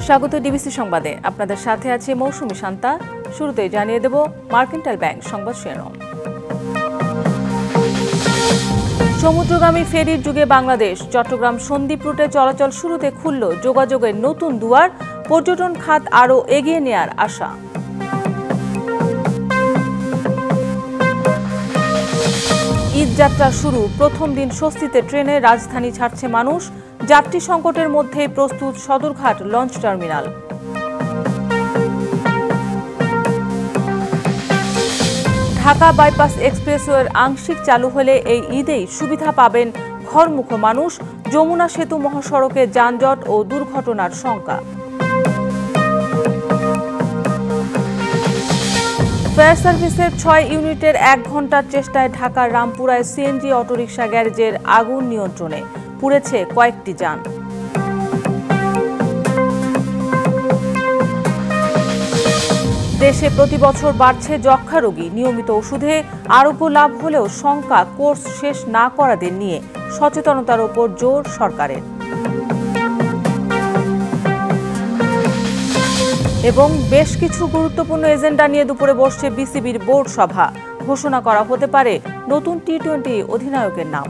স্বাগত ডিবিসি সংবাদে। আপনাদের সাথে আছে মৌসুমী শান্তা। শুরুতেই জানিয়ে দেব মার্কেন্টাইল ব্যাংক সংবাদ শিরোনাম। সমুদ্রগামী ফেরির যুগে বাংলাদেশ। চট্টগ্রাম সন্দ্বীপ রুটে চলাচল শুরুতে খুলল যোগাযোগের নতুন দুয়ার। পর্যটন খাত আরও এগিয়ে নেয়ার আশা। ঈদ যাত্রা শুরু। প্রথম দিন স্বস্তিতে ট্রেনে রাজধানী ছাড়ছে মানুষ। যাত্রী সংকটের মধ্যে প্রস্তুত Sadarghat launch terminal. Dhaka bypass এক্সপ্রেসওয়ের আংশিক চালু হলে এই ঈদেই সুবিধা পাবেন ঘরমুখ মানুষ। যমুনা সেতু মহাসড়কে যানজট ও দুর্ঘটনার শঙ্কা। ফায়ার সার্ভিসের ৬ ইউনিটের ১ ঘণ্টার চেষ্টায় ঢাকার রামপুরায় সিএনজি অটোরিকশা গ্যারেজের আগুন নিয়ন্ত্রণে। পুড়েছে কয়েকটি যান। দেশে প্রতি বছর বাড়ছে যক্ষ্মা রোগী। নিয়মিত ওষুধে আরোগ্য লাভ হলেও শঙ্কা কোর্স শেষ না করাদের নিয়ে। সচেতনতার ওপর জোর সরকারের। এবং বেশ কিছু গুরুত্বপূর্ণ এজেন্ডা নিয়ে দুপুরে বসছে বিসিবির বোর্ড সভা। ঘোষণা করা হতে পারে নতুন টি-20 অধিনায়কের নাম।